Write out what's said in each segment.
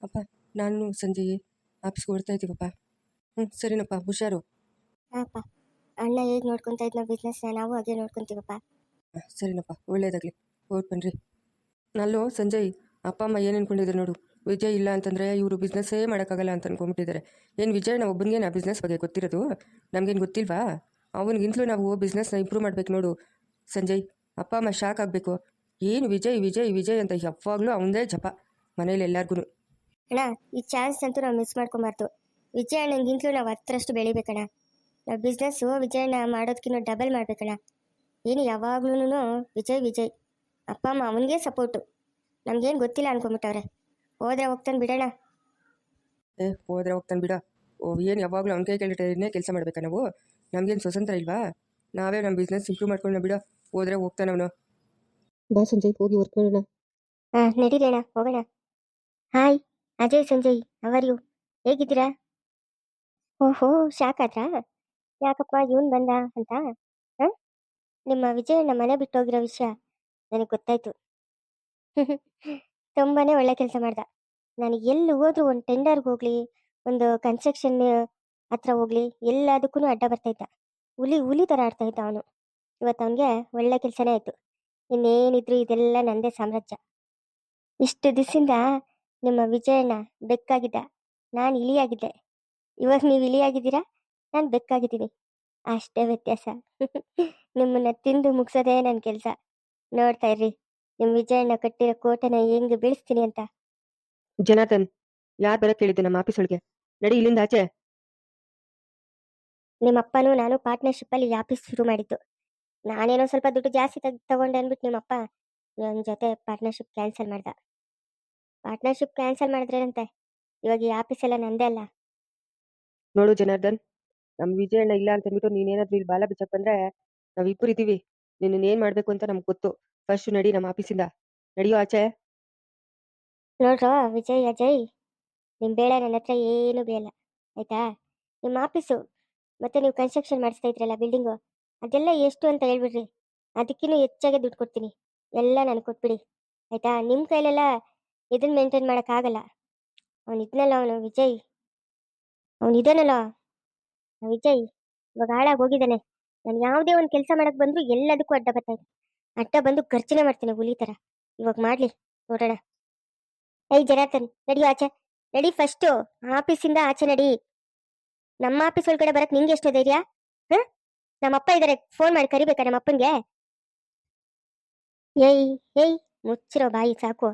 ಅಪ್ಪ, ನಾನು ಸಂಜೆ ಆಫೀಸ್ಗೆ ಹೊರಡ್ತಾ ಇದ್ದೀವಪ್ಪ. ಸರಿನಪ್ಪ, ಹುಷಾರು. ಹಾಂ ಅಣ್ಣ ಹೇಗೆ ನೋಡ್ಕೊತಾ ಇದ್ನ ಬಿಸ್ನೆಸ್ನ ನಾವು ಹಾಗೆ ನೋಡ್ಕೊತೀವಪ್ಪ. ಸರಿನಪ್ಪ, ಒಳ್ಳೇದಾಗಲಿ. ಹೊರಟು ಬನ್ನಿರಿ. ನಲ್ಲೋ ಸಂಜಯ್, ಅಪ್ಪ ಅಮ್ಮ ಏನು ಅನ್ಕೊಂಡಿದ್ದಾರೆ ನೋಡು. ವಿಜಯ್ ಇಲ್ಲ ಅಂತಂದರೆ ಇವರು ಬಿಸ್ನೆಸ್ಸೇ ಮಾಡೋಕ್ಕಾಗಲ್ಲ ಅಂತ ಅನ್ಕೊಂಬಿಟ್ಟಿದ್ದಾರೆ. ಏನು ವಿಜಯ್ ನಾವು ಒಬ್ಬನಿಗೆ ನಾ ಬಿಸ್ನೆಸ್ ಬಗ್ಗೆ ಗೊತ್ತಿರೋದು? ನಮಗೇನು ಗೊತ್ತಿಲ್ವಾ? ಅವನಿಗಿಂತಲೂ ನಾವು ಬಿಸ್ನೆಸ್ನ ಇಂಪ್ರೂವ್ ಮಾಡಬೇಕು ನೋಡು ಸಂಜಯ್. ಅಪ್ಪ ಅಮ್ಮ ಶಾಕ್ ಆಗಬೇಕು. ಏನು ವಿಜಯ್ ವಿಜಯ್ ವಿಜಯ್ ಅಂತ ಯಾವಾಗಲೂ ಅವನದೇ ಜಪ ಮನೇಲಿ ಎಲ್ಲರಿಗೂ. ಅಣ್ಣ, ಈ ಚಾನ್ಸ್ ಅಂತೂ ನಾವು ಮಿಸ್ ಮಾಡ್ಕೊಬಾರ್ದು. ವಿಜಯ ಅಣ್ಣಂಗಿಂತಲೂ ನಾವು ಹತ್ತರಷ್ಟು ಬೆಳಿಬೇಕಣ್ಣ. ನಾವು ಬಿಸ್ನೆಸ್ಸು ವಿಜಯಣ್ಣ ಮಾಡೋದಕ್ಕಿಂತ ಡಬಲ್ ಮಾಡ್ಬೇಕಣ್ಣ. ಏನು ಯಾವಾಗ್ಲೂ ವಿಜಯ್ ವಿಜಯ್. ಅಪ್ಪ ಅಮ್ಮ ಅವನಿಗೆ ಸಪೋರ್ಟು. ನಮ್ಗೇನು ಗೊತ್ತಿಲ್ಲ ಅನ್ಕೊಂಬಿಟ್ಟವ್ರೆ. ಹೋದ್ರೆ ಹೋಗ್ತಾನೆ ಬಿಡೋಣ. ಹೋದ್ರೆ ಹೋಗ್ತಾನೆ ಬಿಡ. ಏನು ಯಾವಾಗಲೂ ಅವ್ನ ಕೈ ಕೆಳಗಡೆನೇ ಕೆಲಸ ಮಾಡ್ಬೇಕಾ ನಾವು? ನಮಗೇನು ಸ್ವತಂತ್ರ ಇಲ್ವಾ? ನಾವೇ ನಮ್ಮ ಬಿಸ್ನೆಸ್ ಇಂಪ್ರೂವ್ ಮಾಡ್ಕೊಂಡು ಬಿಡ. ಹೋದ್ರೆ ಹೋಗ್ತಾನೆ ಅವನು. ಬಾ ಸಂಜಯ್, ಹೋಗಿ ವರ್ಕ್ ಮಾಡೋಣ. ಹಾಂ ನಡೀರಿ ಅಣ್ಣ, ಹೋಗೋಣ. Hi Ajay, Sanjay, how are you? ಹೇಗಿದ್ದೀರಾ? ಓಹೋ, ಶಾಕ್ ಆದ್ರಾ? ಯಾಕಪ್ಪ ಇವನು ಬಂದ ಅಂತ? ಹಾಂ, ನಿಮ್ಮ ವಿಜಯಣ್ಣ ಮನೆ ಬಿಟ್ಟು ಹೋಗಿರೋ ವಿಷಯ ನನಗೆ ಗೊತ್ತಾಯ್ತು. ತುಂಬಾನೇ ಒಳ್ಳೆ ಕೆಲಸ ಮಾಡ್ದ. ನಾನು ಎಲ್ಲಿ ಹೋದ್ರು, ಒಂದು ಟೆಂಡರ್ಗೆ ಹೋಗ್ಲಿ, ಒಂದು ಕನ್ಸ್ಟ್ರಕ್ಷನ್ ಹತ್ರ ಹೋಗ್ಲಿ, ಎಲ್ಲದಕ್ಕೂ ಅಡ್ಡ ಬರ್ತಾ ಇದ್ದ. ಹುಲಿ ಥರ ಆಡ್ತಾ ಇದ್ದ ಅವನು. ಇವತ್ತು ಅವನಿಗೆ ಒಳ್ಳೆ ಕೆಲಸನೇ ಆಯಿತು. ಇನ್ನೇನಿದ್ರು ಇದೆಲ್ಲ ನಂದೇ ಸಾಮ್ರಾಜ್ಯ. ಇಷ್ಟು ದಿವಸದಿಂದ ನಿಮ್ಮ ವಿಜಯಣ್ಣ ಬೆಕ್ಕಾಗಿದ್ದ, ನಾನು ಇಲಿಯಾಗಿದ್ದೆ. ಇವಾಗ ನೀವು ಇಲಿಯಾಗಿದ್ದೀರಾ, ನಾನು ಬೆಕ್ಕಾಗಿದ್ದೀನಿ. ಅಷ್ಟೇ ವ್ಯತ್ಯಾಸ. ನಿಮ್ಮನ್ನ ತಿಂದು ಮುಗಿಸೋದೇ ನನ್ನ ಕೆಲಸ. ನೋಡ್ತಾ ಇರ್ರಿ, ನಿಮ್ಮ ವಿಜಯಣ್ಣ ಕಟ್ಟಿರೋ ಕೋಟೆನ ಹೆಂಗೆ ಬೀಳಿಸ್ತೀನಿ ಅಂತ. ಜನಾರ್ದನ್, ಯಾರು ಬರಕ್ಕೆ ಹೇಳಿದ್ದು ನಮ್ಮ ಆಫೀಸ್ ಒಳಗೆ? ನಡಿ ಇಲ್ಲಿಂದ ಆಚೆ. ನಿಮ್ಮಪ್ಪನೂ ನಾನು ಪಾರ್ಟ್ನರ್ಶಿಪ್ಪಲ್ಲಿ ಈ ಆಫೀಸ್ ಶುರು ಮಾಡಿದ್ದು. ನಾನೇನೋ ಸ್ವಲ್ಪ ದುಡ್ಡು ಜಾಸ್ತಿ ತಗೊಂಡೆ ಅಂದ್ಬಿಟ್ಟು ನಿಮ್ಮಪ್ಪ ನನ್ನ ಜೊತೆ ಪಾರ್ಟ್ನರ್ಶಿಪ್ ಕ್ಯಾನ್ಸಲ್ ಮಾಡ್ದ. ಪಾರ್ಟ್ನರ್ಶಿಪ್ ಕ್ಯಾನ್ಸಲ್ ಮಾಡಿದ್ರೇನಂತೆ, ಇವಾಗ ಈ ಆಫೀಸ್ ಎಲ್ಲ ನಂದೇ ಅಲ್ಲ. ನೋಡು ಜನಾರ್ದನ್, ನಮ್ಮ ವಿಜಯಣ್ಣ ಇಲ್ಲ ಅಂತ ಅಂದ್ಬಿಟ್ಟು ನೀನೇನಾದ್ರೂ ಇಲ್ಲಿ ಬಾಲ ಬಿಚ್ಚಕ್ ಬಂದ್ರೆ ನಾವಿಬ್ಬರು ಇದ್ದೀವಿ. ನಿನ್ನೇನು ಮಾಡಬೇಕು ಅಂತ ನಮ್ಗೆ ಗೊತ್ತು. ಫಸ್ಟ್ ನಡಿ ನಮ್ಮ ಆಫೀಸಿಂದ. ನಡಿಯೋ ಆಚೆ. ನೋಡ್ರೋ ವಿಜಯ್ ಅಜಯ್, ನಿಮ್ಮ ಬೇಡ ನನ್ನ ಹತ್ರ ಏನು ಬೇಡ, ಆಯ್ತಾ? ನಿಮ್ಮ ಆಫೀಸು ಮತ್ತೆ ನೀವು ಕನ್ಸ್ಟ್ರಕ್ಷನ್ ಮಾಡಿಸ್ತಾ ಇದ್ರಲ್ಲ ಬಿಲ್ಡಿಂಗು, ಅದೆಲ್ಲ ಎಷ್ಟು ಅಂತ ಹೇಳ್ಬಿಡ್ರಿ. ಅದಕ್ಕಿನ್ನೂ ಹೆಚ್ಚಾಗೆ ದುಡ್ಡು ಕೊಡ್ತೀನಿ. ಎಲ್ಲ ನನಗೆ ಕೊಟ್ಬಿಡಿ, ಆಯ್ತಾ? ನಿಮ್ಮ ಕೈಲೆಲ್ಲ ಇದನ್ನ ಮೇಂಟೈನ್ ಮಾಡೋಕ್ಕಾಗಲ್ಲ. ಅವನು ಇದ್ನಲ್ಲ, ಅವನು ವಿಜಯ್, ಅವನು ಇದಾನಲ್ಲ ವಿಜಯ್, ಇವಾಗ ಹಾಳಾಗಿ ಹೋಗಿದ್ದಾನೆ. ನಾನು ಯಾವುದೇ ಒಂದು ಕೆಲಸ ಮಾಡಕ್ಕೆ ಬಂದರೂ ಎಲ್ಲದಕ್ಕೂ ಅಡ್ಡ ಬರ್ತಾ ಇದೆ. ಅಡ್ಡ ಬಂದು ಖರ್ಚನೆ ಮಾಡ್ತೀನಿ ಹುಲಿ ಥರ. ಇವಾಗ ಮಾಡಲಿ, ನೋಡೋಣ. ಏಯ್ ಜನಾರ್ದನ್, ನಡಿ ಆಚೆ. ನಡಿ ಫಸ್ಟು, ಆಫೀಸಿಂದ ಆಚೆ ನಡಿ. ನಮ್ಮ ಆಫೀಸ್ ಒಳಗಡೆ ಬರಕ್ ನಿಂಗೆ ಎಷ್ಟು ಧೈರ್ಯ? ಹಾಂ, ನಮ್ಮಪ್ಪ ಇದ್ದಾರೆ, ಫೋನ್ ಮಾಡಿ ಕರಿಬೇಕಾ ನಮ್ಮಪ್ಪನಿಗೆ? ಏಯ್ ಏಯ್, ಮುಚ್ಚಿರೋ ಬಾಯಿ ಸಾಕು.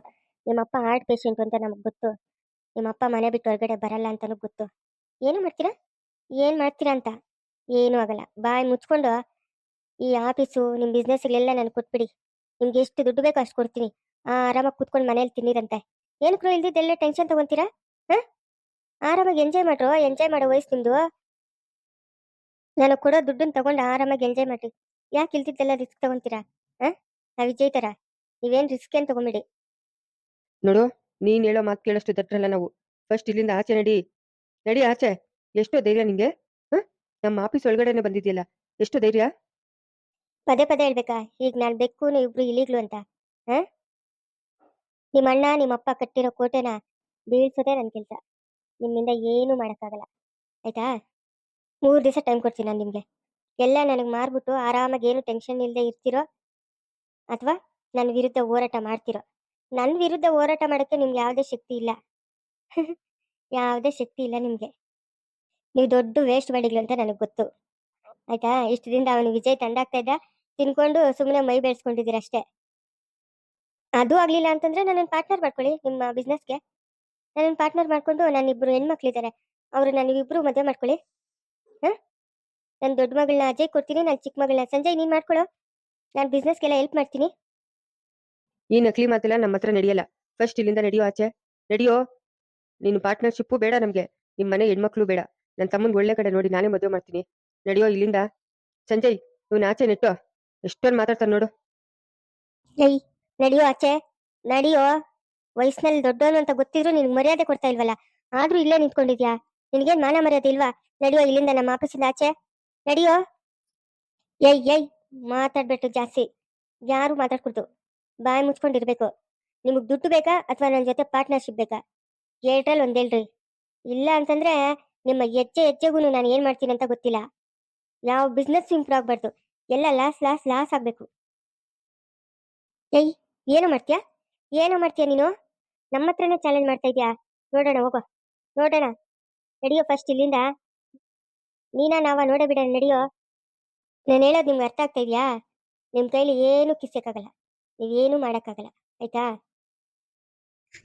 ನಿಮ್ಮಪ್ಪ ಹಾರ್ಟ್ ಪೇಷಂಟ್ ಅಂತ ನಮಗೆ ಗೊತ್ತು. ನಿಮ್ಮಪ್ಪ ಮನೆ ಬಿಟ್ಟು ಹೊರಗಡೆ ಬರಲ್ಲ ಅಂತಲೂ ಗೊತ್ತು. ಏನು ಮಾಡ್ತೀರಾ, ಏನು ಮಾಡ್ತೀರಾ ಅಂತ? ಏನೂ ಆಗಲ್ಲ. ಬಾಯಿ ಮುಚ್ಕೊಂಡು ಈ ಆಫೀಸು ನಿಮ್ಮ ಬಿಸ್ನೆಸ್ಗಳೆಲ್ಲ ನನಗೆ ಕೊಟ್ಬಿಡಿ. ನಿಮ್ಗೆ ಎಷ್ಟು ದುಡ್ಡು ಬೇಕೋ ಅಷ್ಟು ಕೊಡ್ತೀನಿ. ಆರಾಮಾಗಿ ಕೂತ್ಕೊಂಡು ಮನೇಲಿ ತಿನ್ನಿರಂತೆ. ಏನಕ್ಕೂ ಇಲ್ದಿದ್ದೆಲ್ಲ ಟೆನ್ಷನ್ ತಗೊಂತೀರಾ? ಹಾಂ, ಆರಾಮಾಗಿ ಎಂಜಾಯ್ ಮಾಡ್ರು. ಎಂಜಾಯ್ ಮಾಡೋ ವಯಸ್ಸು ನಿಮ್ದು. ನಾನು ಕೊಡೋ ದುಡ್ಡನ್ನ ತಗೊಂಡು ಆರಾಮಾಗಿ ಎಂಜಾಯ್ ಮಾಡ್ರಿ. ಯಾಕೆ ಇಲ್ದಿದ್ದೆಲ್ಲ ರಿಸ್ಕ್ ತಗೊಂತೀರಾ? ಹಾಂ, ನಾವು ವಿಜಯ್ ಥರ ನೀವೇನು ರಿಸ್ಕ್ ಏನು ತಗೊಂಬಿಡಿ. ನೋಡು, ನೀನ್ ಹೇಳೋ ಮಾತು ಕೇಳೋಷ್ಟು ದಟ್ರಲ್ಲ ನಾವು. ಫಸ್ಟ್ ಇಲ್ಲಿಂದ ಆಚೆ ನಡಿ. ನಡಿ ಆಚೆ. ಎಷ್ಟೋ ಧೈರ್ಯ ನಿಂಗೆ? ನಮ್ಮ ಆಫೀಸ್ ಒಳಗಡೆನೆ ಬಂದಿದ್ಯಲ್ಲ, ಎಷ್ಟು ಧೈರ್ಯ? ಪದೇ ಪದೇ ಹೇಳ್ಬೇಕಾ ಈಗ ನಾನು ಬೆಕ್ಕು ಇಬ್ರು ಇಲಿಗ್ಲು ಅಂತ? ಹಾಂ, ನಿಮ್ಮ ಅಣ್ಣ ನಿಮ್ಮಪ್ಪ ಕಟ್ಟಿರೋ ಕೋಟೆನ ಬೀಳ್ಸೋದೇ ನನ್ನ ಕೆಲಸ. ನಿಮ್ಮಿಂದ ಏನೂ ಮಾಡೋಕ್ಕಾಗಲ್ಲ, ಆಯ್ತಾ? 3 ದಿವಸ ಟೈಮ್ ಕೊಡ್ತೀನಿ ನಾನು ನಿಮಗೆ. ಎಲ್ಲ ನನಗೆ ಮಾರ್ಬಿಟ್ಟು ಆರಾಮಾಗಿ ಏನು ಟೆನ್ಷನ್ ಇಲ್ಲದೆ ಇರ್ತಿರೋ, ಅಥವಾ ನನ್ನ ವಿರುದ್ಧ ಹೋರಾಟ ಮಾಡ್ತಿರೋ. ನನ್ನ ವಿರುದ್ಧ ಹೋರಾಟ ಮಾಡೋಕ್ಕೆ ನಿಮ್ಗೆ ಯಾವುದೇ ಶಕ್ತಿ ಇಲ್ಲ. ಯಾವುದೇ ಶಕ್ತಿ ಇಲ್ಲ ನಿಮಗೆ. ನೀವು ದೊಡ್ಡ ವೇಸ್ಟ್ ಮಾಡಿಗ್ಲು ಅಂತ ನನಗೆ ಗೊತ್ತು, ಆಯ್ತಾ? ಇಷ್ಟು ದಿನ ಅವನು ವಿಜಯ್ ತಂದಾಗ್ತಾ ಇದ್ದ, ತಿನ್ಕೊಂಡು ಸುಮ್ಮನೆ ಮೈ ಬೆಳೆಸ್ಕೊಂಡಿದ್ದೀರ ಅಷ್ಟೇ. ಅದು ಆಗಲಿಲ್ಲ ಅಂತಂದರೆ ನನ್ನನ್ನು ಪಾರ್ಟ್ನರ್ ಮಾಡ್ಕೊಳ್ಳಿ ನಿಮ್ಮ ಬಿಸ್ನೆಸ್ಗೆ. ನನ್ನನ್ನು ಪಾರ್ಟ್ನರ್ ಮಾಡಿಕೊಂಡು ನನ್ನಿಬ್ಬರು ಹೆಣ್ಮಕ್ಳಿದ್ದಾರೆ, ಅವರು ನನ್ನಿಬ್ಬರು ಮದುವೆ ಮಾಡ್ಕೊಳ್ಳಿ. ಹಾಂ, ನನ್ನ ದೊಡ್ಡ ಮಗಳನ್ನ ಅಜಯ್ ಕೊಡ್ತೀನಿ, ನನ್ನ ಚಿಕ್ಕ ಮಗಳನ್ನ ಸಂಜಯ್ ನೀನು ಮಾಡ್ಕೊಳ್ಳೋ. ನಾನು ಬಿಸ್ನೆಸ್ಗೆಲ್ಲ ಹೆಲ್ಪ್ ಮಾಡ್ತೀನಿ. ಈ ನಕಲಿ ಮಾತೆಲ್ಲ ನಮ್ಮ ಹತ್ರ ನಡೆಯಲ್ಲ. ಫಸ್ಟ್ ಇಲ್ಲಿಂದ ನಡಿಯೋ ಆಚೆ. ನಡಿಯೋ. ನೀನು ಪಾರ್ಟ್ನರ್ಶಿಪ್ಪು ಬೇಡ ನಮಗೆ, ನಿಮ್ಮ ಮನೆ ಹೆಣ್ಮಕ್ಳು ಬೇಡ. ನನ್ನ ತಮ್ಮನ ಒಳ್ಳೆ ಕಡೆ ನೋಡಿ ನಾನೇ ಮದುವೆ ಮಾಡ್ತೀನಿ. ನಡಿಯೋ ಇಲ್ಲಿಂದ. ಸಂಜಯ್, ಇವನು ಆಚೆ ನೆಟ್ಟು ಎಷ್ಟೊಂದು ಮಾತಾಡ್ತಾನೆ ನೋಡು. ಏಯ್, ನಡಿಯೋ ಆಚೆ, ನಡಿಯೋ. ವಯಸ್ಸಿನಲ್ಲಿ ದೊಡ್ಡವನು ಅಂತ ಗೊತ್ತಿದ್ರು ನಿನ್ಗೆ ಮರ್ಯಾದೆ ಕೊಡ್ತಾ ಇಲ್ವಲ್ಲ, ಆದ್ರೂ ಇಲ್ಲೇ ನಿಂತ್ಕೊಂಡಿದ್ಯಾ? ನಿನಗೇನು ಮಾನ ಮರ್ಯಾದೆ ಇಲ್ವಾ? ನಡಿಯೋ ಇಲ್ಲಿಂದ, ನಮ್ಮ ಆಫೀಸಿಂದ ಆಚೆ ನಡಿಯೋ. ಏಯ್ ಏಯ್, ಮಾತಾಡ್ಬಿಟ್ಟು ಜಾಸ್ತಿ ಯಾರು ಮಾತಾಡ್ಕೊಡ್ತು. ಬಾಯಿ ಮುಚ್ಕೊಂಡಿರ್ಬೇಕು. ನಿಮಗೆ ದುಡ್ಡು ಬೇಕಾ ಅಥವಾ ನನ್ನ ಜೊತೆ ಪಾರ್ಟ್ನರ್ಶಿಪ್ ಬೇಕಾ? ಎರಡ್ರಲ್ಲಿ ಒಂದ್ ಹೇಳ್ರಿ. ಇಲ್ಲ ಅಂತಂದ್ರೆ ನಿಮ್ಮ ಹೆಜ್ಜೆ ಹೆಜ್ಜೆಗೂ ನಾನು ಏನ್ ಮಾಡ್ತೀನಿ ಅಂತ ಗೊತ್ತಿಲ್ಲ. ಯಾವ ಬಿಸ್ನೆಸ್ ಇಂಪ್ರೂವ್ ಆಗ್ಬಾರ್ದು. ಎಲ್ಲ ಲಾಸ್ ಲಾಸ್ ಲಾಸ್ ಆಗ್ಬೇಕು. ಏಯ್, ಏನು ಮಾಡ್ತೀಯಾ? ಏನು ಮಾಡ್ತೀಯಾ ನೀನು? ನಮ್ಮ ಹತ್ರನೇ ಚಾಲೆಂಜ್ ಮಾಡ್ತಾ ಇದ್ಯಾ? ನೋಡೋಣ ಹೋಗೋ, ನೋಡೋಣ. ನಡಿಯೋ ಫಸ್ಟ್ ಇಲ್ಲಿಂದ. ನೀನಾ ನಾವ ನೋಡೇ ಬಿಡ, ನಡಿಯೋ. ನಾನು ಹೇಳೋದು ನಿಮ್ಗೆ ಅರ್ಥ ಆಗ್ತಾ ಇದೆಯಾ? ನಿಮ್ಮ ಕೈಲಿ ಏನು ಕಿಸ್ಯಕ್ಕಾಗಲ್ಲ, ನೀವೇನು ಮಾಡೋಕ್ಕಾಗಲ್ಲ, ಆಯ್ತಾ?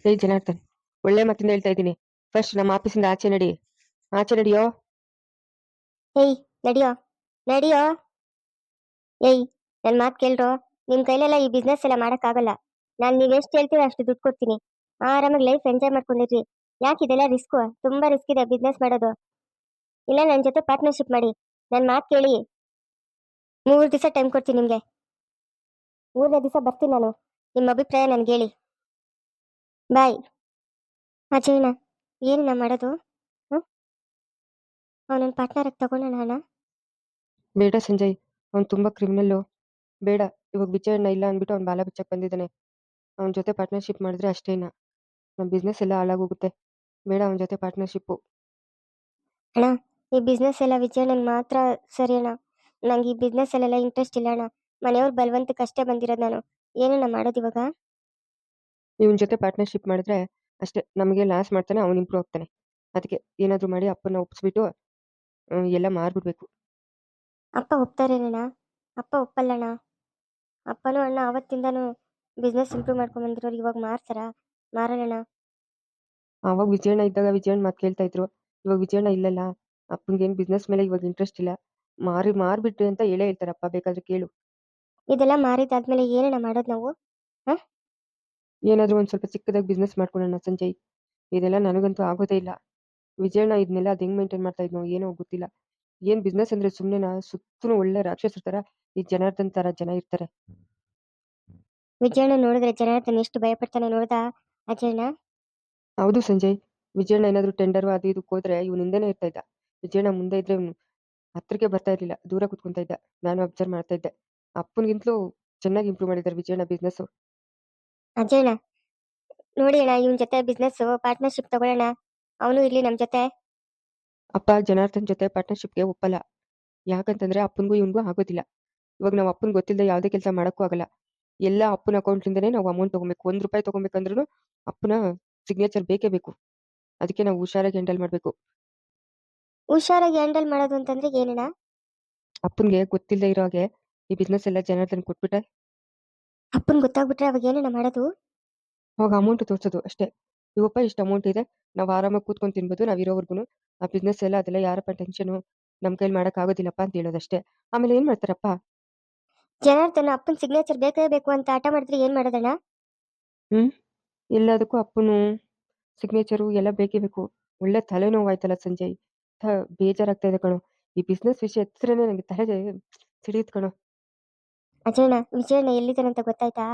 ಏಯ್ ಜನಾರ್ದನ್, ಒಳ್ಳೆ ಮಾತಿಂದ ಹೇಳ್ತಾ ಇದ್ದೀನಿ. ಫಸ್ಟ್ ನಮ್ಮ ಆಫೀಸಿಂದ ಆಚೆ ನಡಿ, ಆಚೆ ನಡಿಯೋ. ಏಯ್, ನಡಿಯೋ, ನಡಿಯೋ. ಏಯ್, ನನ್ನ ಮಾತು ಕೇಳ್ರೋ. ನಿಮ್ಮ ಕೈಲೆಲ್ಲ ಈ ಬಿಸ್ನೆಸ್ ಎಲ್ಲ ಮಾಡೋಕ್ಕಾಗಲ್ಲ. ನಾನು ನೀವೆಷ್ಟು ಹೇಳ್ತೀರೋ ಅಷ್ಟು ದುಡ್ಡು ಕೊಡ್ತೀನಿ. ಆರಾಮಾಗಿ ಲೈಫ್ ಎಂಜಾಯ್ ಮಾಡ್ಕೊಂಡಿರ್ರಿ. ಯಾಕೆ ಇದೆಲ್ಲ ರಿಸ್ಕು? ತುಂಬ ರಿಸ್ಕ್ ಇದೆ ಬಿಸ್ನೆಸ್ ಮಾಡೋದು. ಇಲ್ಲ ನನ್ನ ಜೊತೆ ಪಾರ್ಟ್ನರ್ಶಿಪ್ ಮಾಡಿ. ನನ್ನ ಮಾತು ಕೇಳಿ. 3 ದಿವಸ ಟೈಮ್ ಕೊಡ್ತೀನಿ ನಿಮಗೆ. 3ನೇ ದಿವಸ ಬರ್ತೀನಿ ನಾನು. ನಿಮ್ಮ ಅಭಿಪ್ರಾಯ ನನಗೆ ಹೇಳಿ. ಬಾಯ್. ಅಜಯ್ನ ಏನಣ್ಣ ಮಾಡೋದು? ಹ್ಞೂ, ಅವನನ್ನು ಪಾರ್ಟ್ನರಾಗಿ ತಗೊಳ್ಳೋಣ ಅಣ್ಣ? ಬೇಡ ಸಂಜಯ್, ಅವ್ನು ತುಂಬ ಕ್ರಿಮಿನಲ್ಲು. ಬೇಡ. ಇವಾಗ ವಿಜಯಣ್ಣ ಇಲ್ಲ ಅಂದ್ಬಿಟ್ಟು ಅವ್ನು ಬಾಲ ಬಿಚ್ಚಕ್ಕೆ ಬಂದಿದ್ದಾನೆ. ಅವನ ಜೊತೆ ಪಾರ್ಟ್ನರ್ಶಿಪ್ ಮಾಡಿದ್ರೆ ಅಷ್ಟೇನ, ನಮ್ಮ ಬಿಸ್ನೆಸ್ ಎಲ್ಲ ಹಾಳಾಗೋಗುತ್ತೆ. ಬೇಡ ಅವನ ಜೊತೆ ಪಾರ್ಟ್ನರ್ಶಿಪ್ಪು. ಅಣ್ಣ, ಈ ಬಿಸ್ನೆಸ್ ಎಲ್ಲ ವಿಜಯಣ್ಣನ್ ಮಾತ್ರ ಸರಿ ಅಣ್ಣ. ನಂಗೆ ಈ ಬಿಸ್ನೆಸ್ ಅಲ್ಲೆಲ್ಲ ಇಂಟ್ರೆಸ್ಟ್ ಇಲ್ಲ ಅಣ್ಣ. ಮನೆಯವ್ರ ಬಲವಂತಕ್ಕಷ್ಟೇ ಬಂದಿರೋದು ನಾನು. ಏನಣ್ಣ ಮಾಡೋದು ಇವಾಗ? ಇವನ ಜೊತೆ ಪಾರ್ಟ್ನರ್ಶಿಪ್ ಮಾಡಿದ್ರೆ ಅಷ್ಟೇ, ನಮಗೆ ಲಾಸ್ ಮಾಡ್ತಾನೆ, ಅವ್ನು ಇಂಪ್ರೂವ್ ಆಗ್ತಾನೆ. ಅದಕ್ಕೆ ಏನಾದರೂ ಮಾಡಿ ಅಪ್ಪನ ಒಪ್ಪಿಸ್ಬಿಟ್ಟು ಎಲ್ಲ ಮಾರ್ಬಿಡ್ಬೇಕು. ಅಪ್ಪ ಒಪ್ತಾರೇನಣ್ಣ? ಅಪ್ಪ ಒಪ್ಪಲ್ಲಣ್ಣ. ಅಪ್ಪನೂ ಅಣ್ಣ ಆವತ್ತಿಂದನೂ ಬಿಸ್ನೆಸ್ ಇಂಪ್ರೂವ್ ಮಾಡ್ಕೊಂಡ್ ಬಂದಿರೋರು ಇವಾಗ ಮಾರ್ತಾರ? ಮಾರಲ್ಲಣ್ಣ. ಆವಾಗ ವಿಜಯಣ್ಣ ಇದ್ದಾಗ ವಿಜಯಣ್ಣ ಮಾತು ಕೇಳ್ತಾ ಇದ್ರು. ಇವಾಗ ವಿಜಯಣ್ಣ ಇಲ್ಲಲ್ಲ, ಅಪ್ಪನಿಗೇನು ಬಿಸ್ನೆಸ್ ಮೇಲೆ ಇವಾಗ ಇಂಟ್ರೆಸ್ಟ್ ಇಲ್ಲ. ಮಾರ್ಬಿಟ್ರಿ ಅಂತ ಹೇಳೇ ಹೇಳ್ತಾರೆ ಅಪ್ಪ, ಬೇಕಾದ್ರೆ ಕೇಳು. ಇದೆಲ್ಲ ಮಾರಿದಾದ್ಮೇಲೆ ಏನಣ್ಣ ಮಾಡೋದು ನಾವು? ಹಾ, ಏನಾದರೂ ಒಂದು ಸ್ವಲ್ಪ ಚಿಕ್ಕದಾಗಿ ಬಿಸ್ನೆಸ್ ಮಾಡ್ಕೊಳ್ಳೋಣ ಸಂಜಯ್. ಇದೆಲ್ಲ ನನಗಂತೂ ಆಗೋದೇ ಇಲ್ಲ. ವಿಜಯಣ್ಣ ಇದನ್ನೆಲ್ಲ ಅದು ಹೆಂಗೆ ಮೇಂಟೈನ್ ಮಾಡ್ತಾ ಇದ್ನೋ ಏನೋ ಗೊತ್ತಿಲ್ಲ. ಏನು ಬಿಸ್ನೆಸ್ ಅಂದರೆ ಸುಮ್ಮನೆನಾ, ಸುತ್ತಲೂ ಒಳ್ಳೆ ರಾಕ್ಷಸರ ಥರ ಈ ಜನಾರ್ದನ್ ಥರ ಜನ ಇರ್ತಾರೆ. ವಿಜಯಣ್ಣ ನೋಡಿದ್ರೆ ಜನಾರ್ದನ್ ಎಷ್ಟು ಭಯಪಡ್ತಾನೆ ನೋಡ್ದಾ ಅಜಯ್ನ? ಹೌದು ಸಂಜಯ್, ವಿಜಯಣ್ಣ ಏನಾದರೂ ಟೆಂಡರ್ ಅದು ಇದಕ್ಕೆ ಹೋದ್ರೆ ಇವನು ಹಿಂದೆನೇ ಇರ್ತಾ ಇದ್ದ. ವಿಜಯಣ್ಣ ಮುಂದೆ ಇದ್ರೆ ಇವನು ಹತ್ರಕ್ಕೆ ಬರ್ತಾ ಇರಲಿಲ್ಲ, ದೂರ ಕುತ್ಕೊಂತ ಇದ್ದ. ನಾನು ಅಬ್ಸರ್ವ್ ಮಾಡ್ತಾ ಇದ್ದೆ. ಅಪ್ಪನಿಗಿಂತಲೂ ಚೆನ್ನಾಗಿ ಇಂಪ್ರೂವ್ ಮಾಡಿದ್ದಾರೆ ವಿಜಯಣ್ಣ ಬಿಸ್ನೆಸ್ಸು. ಅಜಯ್ನ ನೋಡಿ ಅಣ್ಣ, ಇವನ್ ಜೊತೆ ಬಿಸ್ನೆಸ್ ಪಾರ್ಟ್ನರ್ಶಿಪ್ ತಗೊಳ್ಳೋಣ. ಅವನು ಇರ್ಲಿ ನಮ್ ಜೊತೆ. ಅಪ್ಪ ಜನಾರ್ದನ್ ಜೊತೆ ಪಾರ್ಟ್ನರ್ಶಿಪ್ಗೆ ಒಪ್ಪಲ್ಲ. ಯಾಕಂತಂದ್ರೆ ಅಪ್ಪನಿಗೂ ಇವನಿಗೂ ಆಗೋದಿಲ್ಲ. ಇವಾಗ ನಾವು ಅಪ್ಪನಿಗೆ ಗೊತ್ತಿಲ್ಲದೆ ಯಾವುದೇ ಕೆಲಸ ಮಾಡೋಕ್ಕೂ ಆಗಲ್ಲ. ಎಲ್ಲ ಅಪ್ಪನ ಅಕೌಂಟ್ಲಿಂದನೇ ನಾವು ಅಮೌಂಟ್ ತೊಗೊಬೇಕು. 1 ರೂಪಾಯಿ ತೊಗೊಬೇಕಂದ್ರೂ ಅಪ್ಪನ ಸಿಗ್ನೇಚರ್ ಬೇಕೇ ಬೇಕು. ಅದಕ್ಕೆ ನಾವು ಹುಷಾರಾಗಿ ಹ್ಯಾಂಡಲ್ ಮಾಡಬೇಕು. ಹುಷಾರಾಗಿ ಹ್ಯಾಂಡಲ್ ಮಾಡೋದು ಅಂತಂದ್ರೆ ಏನಣ್ಣ? ಅಪ್ಪನಿಗೆ ಗೊತ್ತಿಲ್ಲದೆ ಇರೋ ಹಾಗೆ ಈ ಬಿಸ್ನೆಸ್ ಎಲ್ಲ ಜನಾರ್ದನ್ ಕೊಟ್ಬಿಟ್ರೆ ಅಪ್ಪನ್ ಗೊತ್ತಾಗ್ಬಿಟ್ರೆ ಅವಾಗ ಏನಣ್ಣ ಮಾಡೋದು? ಅವಾಗ ಅಮೌಂಟ್ ತೋರಿಸೋದು ಅಷ್ಟೇ. ಇವಪ್ಪ ಇಷ್ಟು ಅಮೌಂಟ್ ಇದೆ, ನಾವು ಆರಾಮಾಗಿ ಕೂತ್ಕೊಂಡು ತಿನ್ಬೋದು, ನಾವು ಇರೋವರೆಗೂ ಆ ಬಿಸ್ನೆಸ್ ಎಲ್ಲ ಅದೆಲ್ಲ ಯಾರಪ್ಪ ಟೆನ್ಷನು, ನಮ್ಮ ಕೈಲಿ ಮಾಡೋಕ್ಕಾಗೋದಿಲ್ಲಪ್ಪ ಅಂತ ಹೇಳೋದಷ್ಟೇ. ಆಮೇಲೆ ಏನು ಮಾಡ್ತಾರಪ್ಪ? ಜನಾರ್ದನ್ ಅಪ್ಪನ್ ಸಿಗ್ನೇಚರ್ ಬೇಕೇ ಬೇಕು ಅಂತ ಆಟ ಮಾಡಿದ್ರೆ ಏನ್ ಮಾಡೋದಣ್ಣ? ಹ್ಞೂ, ಎಲ್ಲದಕ್ಕೂ ಅಪ್ಪನು ಸಿಗ್ನೇಚರು ಎಲ್ಲ ಬೇಕೇ ಬೇಕು. ಒಳ್ಳೆ ತಲೆನೋವಾಯ್ತಲ್ಲ ಸಂಜಯ್. ಬೇಜಾರಾಗ್ತಾ ಇದೆ ಕಣೋ. ಈ ಬಿಸ್ನೆಸ್ ವಿಷಯ ಎತ್ತಿದ್ರೇ ನನಗೆ ತಲೆಗೆ ಸಿಡಿಯುತ್ತೆ ಕಣೋ. ಅಜಯಣ್ಣ, ವಿಜಯಣ್ಣ ಎಲ್ಲಿದ್ದಾನಂತ ಗೊತ್ತಾಯ್ತಾ?